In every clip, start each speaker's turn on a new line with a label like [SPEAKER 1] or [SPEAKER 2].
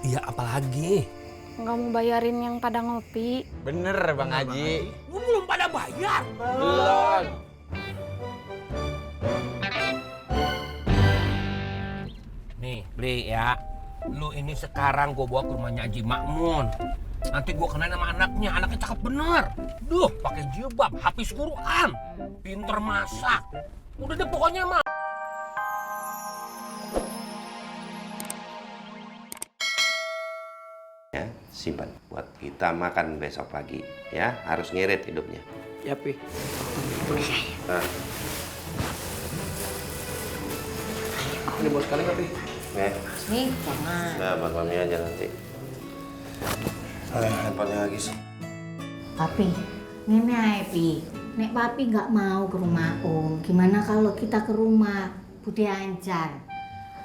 [SPEAKER 1] Iya, apalagi?
[SPEAKER 2] Nggak mau bayarin yang pada ngopi.
[SPEAKER 3] Bener Bang Haji.
[SPEAKER 1] Lu belum pada bayar.
[SPEAKER 3] Belum.
[SPEAKER 1] Nih, beli ya. Lu ini sekarang gue bawa ke rumahnya Haji Makmun. Nanti gue kenalin sama anaknya. Anaknya cakep bener. Duh, pakai jilbab, hafiz Quran, pinter masak. Udah deh pokoknya mah.
[SPEAKER 4] Ya, simpan buat kita makan besok pagi ya, harus ngirit hidupnya.
[SPEAKER 3] Ya Pi.
[SPEAKER 4] Nah,
[SPEAKER 3] Ini buat sekali nggak Pi?
[SPEAKER 5] Nih, jangan.
[SPEAKER 4] nah buat mami aja nanti. Handphonenya lagi sih.
[SPEAKER 5] Papi, ini aja, Pi. Nek Papi nggak mau ke rumah Om, gimana kalau kita ke rumah Budi Anjar?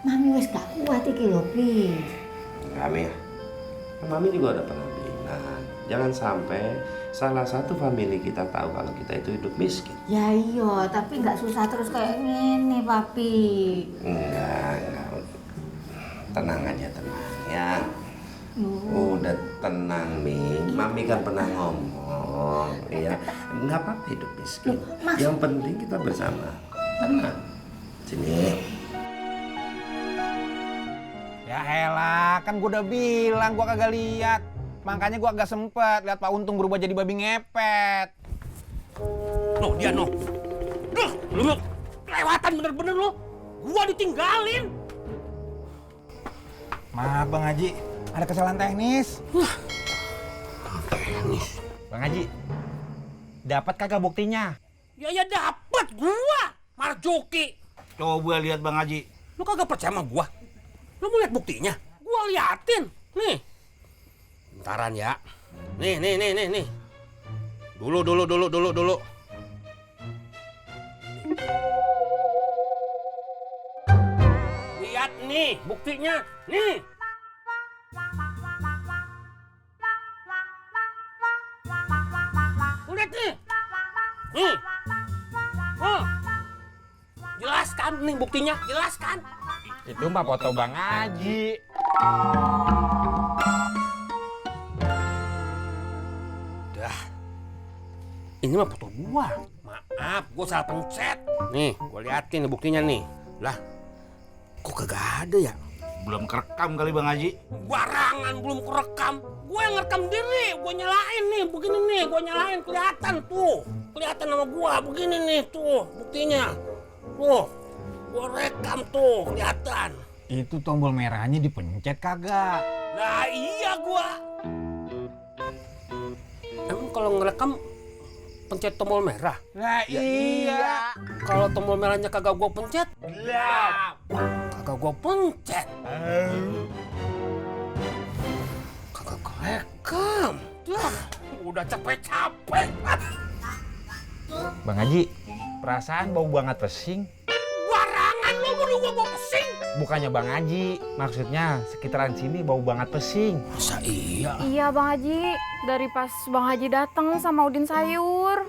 [SPEAKER 5] Mami wes gak kuat iki lho, Pi.
[SPEAKER 4] Kami ya. Mami juga udah pernah bilang, jangan sampai salah satu famili kita tahu kalau kita itu hidup miskin.
[SPEAKER 5] Ya iya, tapi nggak susah terus kayak gini, Papi.
[SPEAKER 4] Enggak. Tenang aja, tenang ya. Udah tenang, Ming. Mami kan pernah ngomong, ya. Nggak apa-apa hidup miskin. Yang penting kita bersama. Tenang. Sini.
[SPEAKER 3] Ya elah, kan gue udah bilang gue kagak lihat. Makanya gue agak sempet lihat Pak Untung berubah jadi babi ngepet.
[SPEAKER 1] Noh, dia noh. Duh, lu kelewatan bener-bener lu. Gua ditinggalin.
[SPEAKER 3] Maaf Bang Haji, ada kesalahan teknis.
[SPEAKER 1] Teknis.
[SPEAKER 3] Bang Haji, dapat kagak buktinya?
[SPEAKER 1] Ya dapet gua, Marjoki.
[SPEAKER 3] Coba lihat Bang Haji.
[SPEAKER 1] Lu kagak percaya sama gua? Lu mau lihat buktinya? Gua liatin. Nih. Bentaran ya. Nih. Dulu. Lihat nih buktinya. Nih. Lihat nih. Nih. Jelaskan nih buktinya, jelaskan.
[SPEAKER 3] Itu mah foto Bang Haji.
[SPEAKER 1] Dah. Ini mah foto gua. Maaf, gua salah pencet. Nih, gua liatin nih buktinya nih. Lah, kok kagak ada ya?
[SPEAKER 3] Belum kerekam kali Bang Haji.
[SPEAKER 1] Barangan belum kerekam. Gua yang ngerekam diri, gua nyalain nih, begini nih, gua nyalain kelihatan tuh. Kelihatan sama gua, begini nih tuh buktinya. Tuh, gua rekam tuh, kelihatan.
[SPEAKER 3] Itu tombol merahnya dipencet kagak?
[SPEAKER 1] Nah iya gua. Emang kalau ngerekam pencet tombol merah?
[SPEAKER 3] Nah iya.
[SPEAKER 1] Kalau tombol merahnya kagak gua pencet,
[SPEAKER 3] Gelap.
[SPEAKER 1] kagak gua pencet. Kagak kerekam. Dah, udah capek-capek.
[SPEAKER 3] Bang Haji, perasaan bau banget pesing.
[SPEAKER 1] Barangan lu mau gua bawa pesing.
[SPEAKER 3] Bukannya Bang Haji, maksudnya sekitaran sini bau banget pesing.
[SPEAKER 1] Masa iya?
[SPEAKER 2] Iya Bang Haji, dari pas Bang Haji datang sama Udin sayur.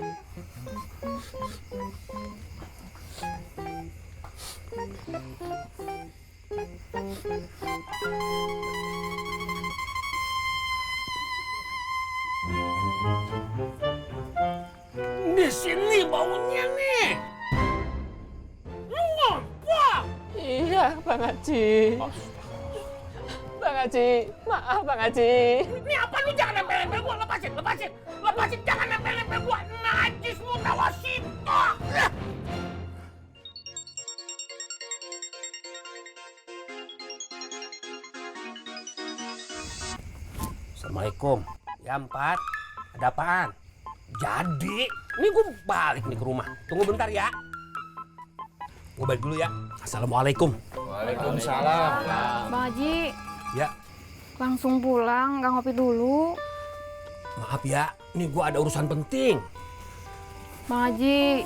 [SPEAKER 1] Di sini baunya nih. Lu ngapa?
[SPEAKER 6] Iya, Bang Haji. Bang Haji, maaf Bang Haji.
[SPEAKER 1] Ini apa lu jangan nempel-nempel gua, lepasin, jangan nempel-nempel gua. Najis lu tawasito. Assalamualaikum. Ya 4, ada apaan? Jadi, ini gue balik nih ke rumah. Tunggu bentar ya. Gue balik dulu ya. Assalamualaikum.
[SPEAKER 3] Waalaikumsalam.
[SPEAKER 2] Bang Haji,
[SPEAKER 1] Ya,
[SPEAKER 2] langsung pulang, nggak ngopi dulu.
[SPEAKER 1] maaf ya. Nih gue ada urusan penting.
[SPEAKER 2] Bang Haji,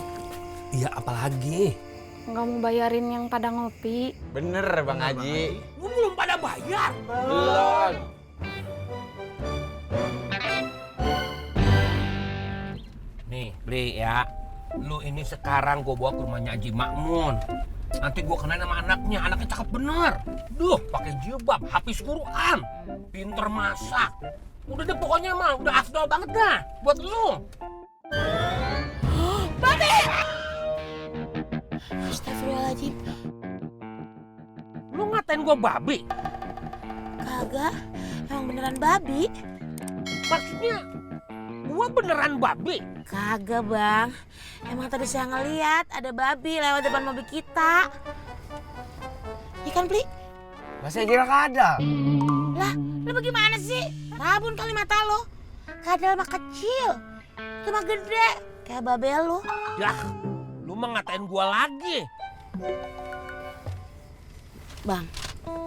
[SPEAKER 1] Iya, apalagi?
[SPEAKER 2] nggak mau bayarin yang pada ngopi.
[SPEAKER 3] Bener Bang Haji.
[SPEAKER 1] Lu belum pada bayar.
[SPEAKER 3] Belum.
[SPEAKER 1] Nih, beli ya. Lu ini sekarang gue bawa ke rumahnya Haji Makmun. Nanti gua kenain sama anaknya cakep bener. Duh, pakai jilbab, habis Quran, pinter masak. Udah deh pokoknya mah, udah afdol banget dah buat lu.
[SPEAKER 7] Babi! Astagfirullahaladzim.
[SPEAKER 1] Lu ngatain gua babi?
[SPEAKER 7] Kagak, emang beneran babi.
[SPEAKER 1] Maksudnya gua beneran babi?
[SPEAKER 7] Kagak bang, emang tadi saya ngeliat ada babi lewat depan mobil kita. Ikan Pli?
[SPEAKER 6] Masih kira kadal.
[SPEAKER 7] Lah, lu bagaimana sih? Rabun kali mata lo. Kadal mah kecil, itu mah gede, kayak babel lu.
[SPEAKER 1] Yah, lu mah ngatain gua lagi.
[SPEAKER 7] Bang,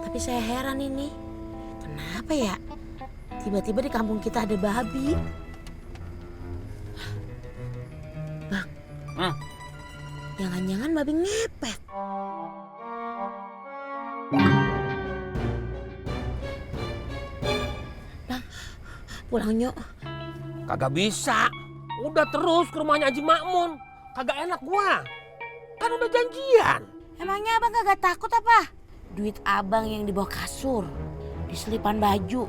[SPEAKER 7] tapi saya heran ini. Kenapa ya? Tiba-tiba di kampung kita ada babi. Bang, jangan-jangan babi ngepet. Bang, pulang yuk.
[SPEAKER 1] Kagak bisa. Udah terus ke rumahnya Haji Makmun. Kagak enak gua. Kan udah janjian.
[SPEAKER 7] Emangnya abang kagak takut apa? Duit abang yang di bawah kasur, di selipan baju,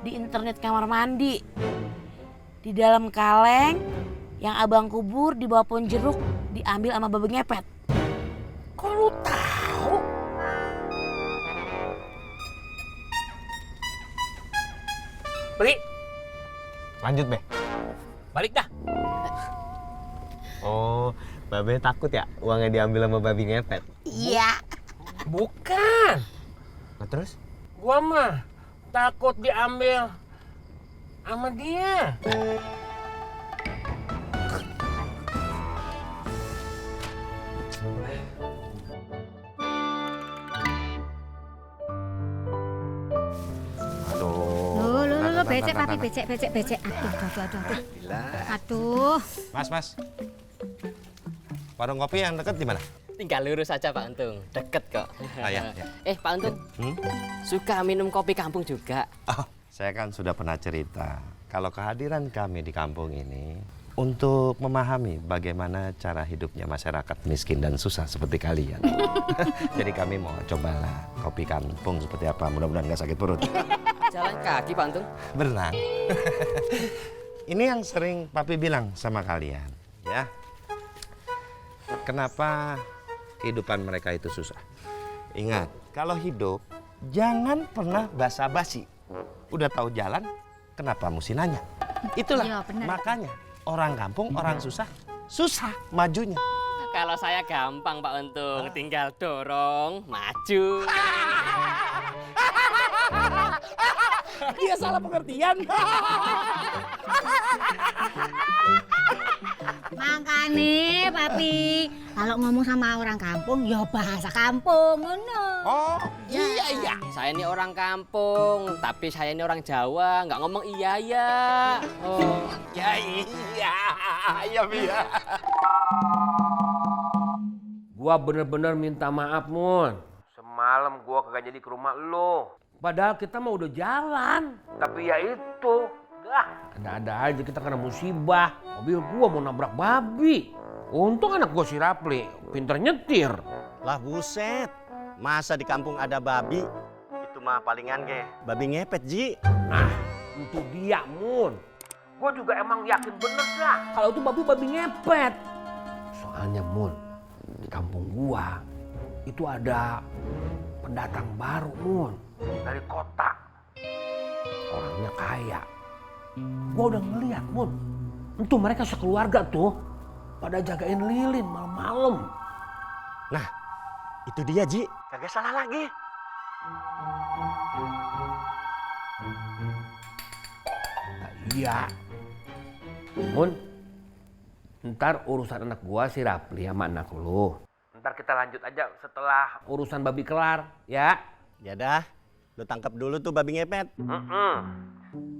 [SPEAKER 7] di internet kamar mandi, di dalam kaleng yang abang kubur di bawah pohon jeruk diambil sama babi ngepet.
[SPEAKER 1] Kok lu tahu? Beli,
[SPEAKER 6] Lanjut, Be.
[SPEAKER 1] balik dah.
[SPEAKER 6] Oh, Babe takut ya uangnya diambil sama babi ngepet?
[SPEAKER 7] Iya.
[SPEAKER 1] Bukan.
[SPEAKER 6] Nah, terus?
[SPEAKER 1] Gua mah takut diambil sama dia.
[SPEAKER 5] Lo becek papi, becek. Aduh. Aduh.
[SPEAKER 4] Mas. Warung kopi yang deket di mana?
[SPEAKER 8] Tinggal lurus aja Pak Untung, deket kok.
[SPEAKER 4] Ya.
[SPEAKER 8] Pak Untung, suka minum kopi kampung juga?
[SPEAKER 4] Oh, saya kan sudah pernah cerita kalau kehadiran kami di kampung ini untuk memahami bagaimana cara hidupnya masyarakat miskin dan susah seperti kalian. Jadi kami mau cobalah kopi kampung seperti apa, mudah-mudahan nggak sakit perut.
[SPEAKER 8] Jalan kaki Pak Untung?
[SPEAKER 4] Berenang. Ini yang sering Papi bilang sama kalian, ya. Kenapa kehidupan mereka itu susah? Ingat, kalau hidup jangan pernah basa-basi. Udah tahu jalan, kenapa mesti nanya? Itulah
[SPEAKER 5] Iya, benar.
[SPEAKER 4] makanya orang kampung, orang susah majunya.
[SPEAKER 8] Kalau saya gampang Pak Untung, tinggal dorong, maju.
[SPEAKER 4] Dia salah pengertian.
[SPEAKER 5] Makanya papi, kalau ngomong sama orang kampung, ya bahasa kampung, ngono.
[SPEAKER 4] Oh, iya.
[SPEAKER 8] Saya ini orang kampung, tapi saya ini orang Jawa, nggak ngomong iya ya. Oh,
[SPEAKER 4] Ya iya.
[SPEAKER 1] Gua bener-bener minta maaf, Mun. Semalam gua kagak jadi ke rumah lo. Padahal kita mah udah jalan. Tapi ya itu, ada-ada aja kita kena musibah. Mobil gua mau nabrak babi. Untung anak gua si Rapli, pinter nyetir.
[SPEAKER 9] Lah buset, masa di kampung ada babi? Itu mah palingan babi ngepet, Ji.
[SPEAKER 1] Nah, itu dia, Mun. Gua juga emang yakin bener dah kalau itu babi ngepet. Soalnya, Mun, di kampung gua itu ada pendatang baru, Mun, dari kota. Orangnya kaya. Gua udah ngeliat, Mun. Itu mereka sekeluarga tuh pada jagain lilin malam-malam.
[SPEAKER 9] Nah, itu dia, Ji. Kagak salah lagi.
[SPEAKER 1] Nah, iya. Mun, ntar urusan anak gua si Rapli sama anak lu. Ntar kita lanjut aja setelah urusan babi kelar, ya.
[SPEAKER 9] Ya dah, lu tangkap dulu tuh babi ngepet.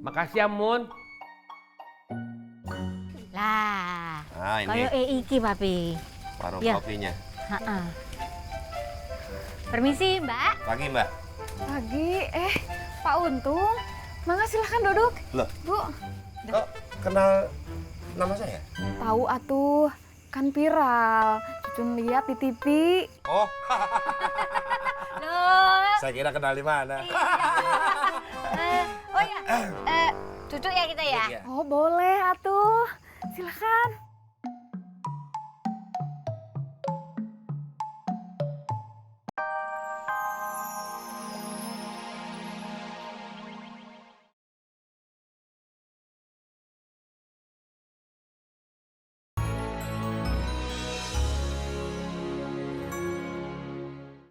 [SPEAKER 1] Makasih ya, Mun.
[SPEAKER 5] Lah,
[SPEAKER 4] Nah,
[SPEAKER 5] kalau
[SPEAKER 4] ini
[SPEAKER 5] iki papi.
[SPEAKER 4] warung
[SPEAKER 5] Ya.
[SPEAKER 4] kopinya.
[SPEAKER 5] Ha-ha. Permisi, Mbak.
[SPEAKER 4] Pagi, Mbak.
[SPEAKER 2] Pagi, Pak Untung. Mangga silahkan duduk.
[SPEAKER 4] Loh,
[SPEAKER 2] Bu,
[SPEAKER 4] kok kenal nama saya?
[SPEAKER 2] tahu atuh, kan viral. Cun lihat di TV.
[SPEAKER 4] Oh,
[SPEAKER 5] Loh.
[SPEAKER 4] saya kira kenal di mana.
[SPEAKER 5] Oh ya, duduk ya kita ya.
[SPEAKER 2] Oh boleh atuh. Silakan.